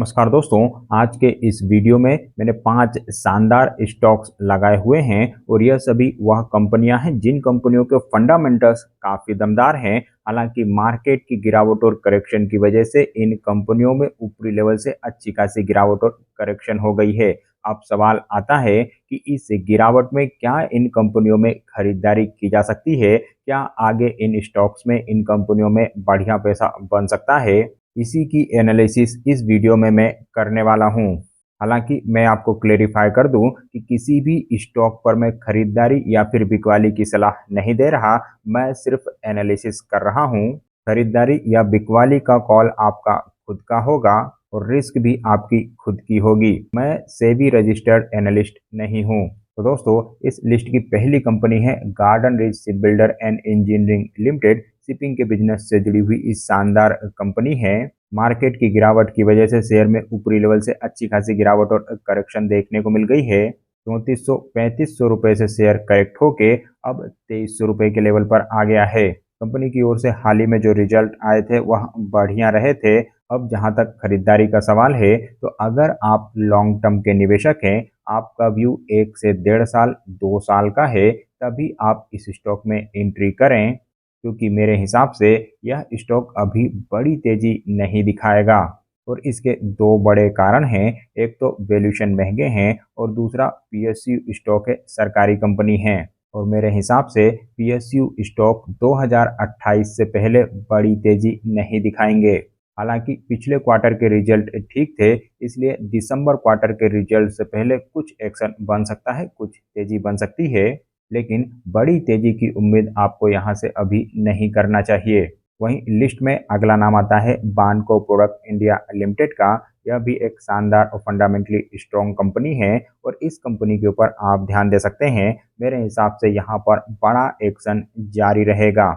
नमस्कार दोस्तों। आज के इस वीडियो में मैंने 5 शानदार स्टॉक्स लगाए हुए हैं और यह सभी वह कंपनियां हैं जिन कंपनियों के फंडामेंटल्स काफ़ी दमदार हैं। हालांकि मार्केट की गिरावट और करेक्शन की वजह से इन कंपनियों में ऊपरी लेवल से अच्छी खासी गिरावट और करेक्शन हो गई है। अब सवाल आता है कि इस गिरावट में क्या इन कंपनियों में खरीदारी की जा सकती है? क्या आगे इन स्टॉक्स में इन कंपनियों में बढ़िया पैसा बन सकता है? इसी की एनालिसिस इस वीडियो में मैं करने वाला हूं। हालांकि मैं आपको क्लेरिफाई कर दूं कि किसी भी स्टॉक पर मैं खरीदारी या फिर बिकवाली की सलाह नहीं दे रहा, मैं सिर्फ एनालिसिस कर रहा हूं। खरीदारी या बिकवाली का कॉल आपका खुद का होगा और रिस्क भी आपकी खुद की होगी। मैं सेबी रजिस्टर्ड एनालिस्ट नहीं हूं। तो दोस्तों, इस लिस्ट की पहली कंपनी है garden rich ship builder and engineering limited. Shipping के बिजनेस से जुड़ी हुई इस शानदार कंपनी है। मार्केट की गिरावट की वजह से शेयर में ऊपरी लेवल से अच्छी खासी गिरावट और करेक्शन देखने को मिल गई है। 3400-3500 रुपए से शेयर करेक्ट होके अब 2300 रुपए के लेवल पर आ गया है। कंपनी की ओर से हाल ही में जो रिजल्ट आए थे वह बढ़िया रहे थे। अब जहां तक खरीदारी का सवाल है, तो अगर आप लॉन्ग टर्म के निवेशक हैं, आपका व्यू 1 से 1.5 साल 2 साल का है, तभी आप इस स्टॉक में एंट्री करें, क्योंकि मेरे हिसाब से यह स्टॉक अभी बड़ी तेजी नहीं दिखाएगा। और इसके दो बड़े कारण हैं। एक तो वैल्यूएशन महंगे हैं और दूसरा पीएसयू स्टॉक है, सरकारी कंपनी है। और मेरे हिसाब से पीएसयू स्टॉक 2028 से पहले बड़ी तेजी नहीं दिखाएंगे। हालांकि पिछले क्वार्टर के रिजल्ट ठीक थे, इसलिए दिसंबर क्वार्टर के रिजल्ट से पहले कुछ एक्शन बन सकता है, कुछ तेजी बन सकती है, लेकिन बड़ी तेजी की उम्मीद आपको यहां से अभी नहीं करना चाहिए। वहीं लिस्ट में अगला नाम आता है बानको प्रोडक्ट इंडिया लिमिटेड का। यह भी एक शानदार और फंडामेंटली स्ट्रॉन्ग कंपनी है और इस कंपनी के ऊपर आप ध्यान दे सकते हैं। मेरे हिसाब से यहाँ पर बड़ा एक्शन जारी रहेगा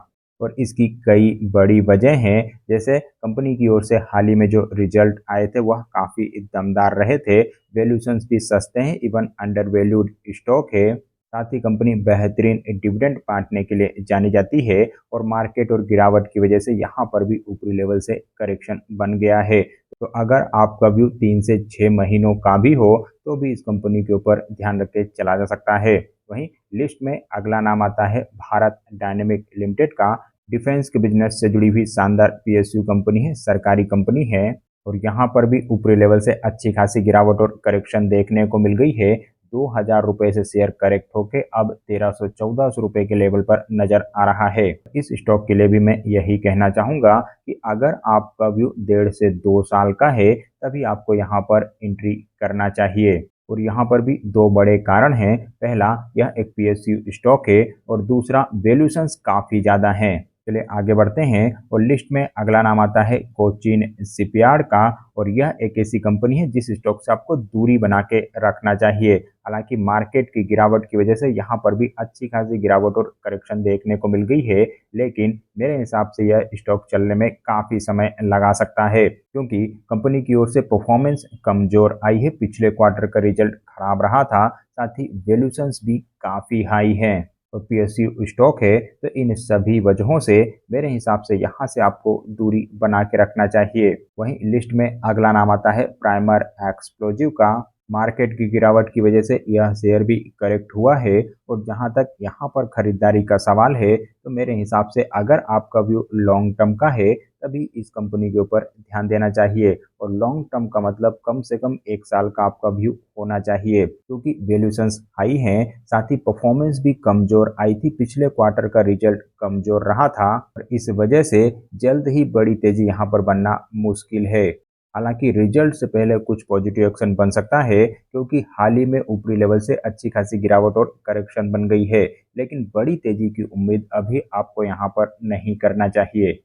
और इसकी कई बड़ी वजह हैं। जैसे कंपनी की ओर से हाल ही में जो रिजल्ट आए थे वह काफ़ी दमदार रहे थे। वैल्यूएशंस भी सस्ते हैं, इवन अंडर वैल्यूड स्टॉक है। साथ ही कंपनी बेहतरीन डिविडेंड बांटने के लिए जानी जाती है और मार्केट और गिरावट की वजह से यहाँ पर भी ऊपरी लेवल से करेक्शन बन गया है। तो अगर आपका व्यू 3 से 6 महीनों का भी हो, तो भी इस कंपनी के ऊपर ध्यान रख के चला जा सकता है। वहीं लिस्ट में अगला नाम आता है भारत डायनेमिक लिमिटेड का। डिफेंस के बिजनेस से जुड़ी हुई शानदार पीएसयू कंपनी है, सरकारी कंपनी है और यहाँ पर भी ऊपरी लेवल से अच्छी खासी गिरावट और करेक्शन देखने को मिल गई है। 2000 रुपए से शेयर करेक्ट होके अब 1300-1400 रुपए के लेवल पर नजर आ रहा है। इस स्टॉक के लिए भी मैं यही कहना चाहूंगा कि अगर आपका व्यू 1.5 से 2 साल का है, तभी आपको यहाँ पर एंट्री करना चाहिए। और यहाँ पर भी दो बड़े कारण हैं। पहला, यह एक पीएसयू स्टॉक है और दूसरा, वैल्यूएशंस काफ़ी ज़्यादा हैं। चलिए आगे बढ़ते हैं और लिस्ट में अगला नाम आता है कोचिन शिपयार्ड का। और यह एक ऐसी कंपनी है जिस स्टॉक से आपको दूरी बना के रखना चाहिए। हालांकि मार्केट की गिरावट की वजह से यहाँ पर भी अच्छी खासी गिरावट और करेक्शन देखने को मिल गई है, लेकिन मेरे हिसाब से यह स्टॉक चलने में काफ़ी समय लगा सकता है, क्योंकि कंपनी की ओर से परफॉर्मेंस कमजोर आई है। पिछले क्वार्टर का रिजल्ट खराब रहा था, साथ ही वैल्यूएशंस भी काफ़ी हाई हैं और पीएसयू स्टॉक है। तो इन सभी वजहों से मेरे हिसाब से यहाँ से आपको दूरी बना के रखना चाहिए। वहीं लिस्ट में अगला नाम आता है प्राइमर एक्सप्लोजिव का। मार्केट की गिरावट की वजह से यह शेयर भी करेक्ट हुआ है और जहां तक यहाँ पर खरीदारी का सवाल है, तो मेरे हिसाब से अगर आपका व्यू लॉन्ग टर्म का है, तभी इस कंपनी के ऊपर ध्यान देना चाहिए। और लॉन्ग टर्म का मतलब कम से कम 1 साल का आपका व्यू होना चाहिए, क्योंकि वैल्यूएशंस हाई हैं। साथ ही परफॉर्मेंस भी कमजोर आई थी, पिछले क्वार्टर का रिजल्ट कमजोर रहा था और इस वजह से जल्द ही बड़ी तेजी यहाँ पर बनना मुश्किल है। हालांकि रिजल्ट से पहले कुछ पॉजिटिव एक्शन बन सकता है, क्योंकि हाल ही में ऊपरी लेवल से अच्छी खासी गिरावट और करेक्शन बन गई है, लेकिन बड़ी तेजी की उम्मीद अभी आपको यहाँ पर नहीं करना चाहिए।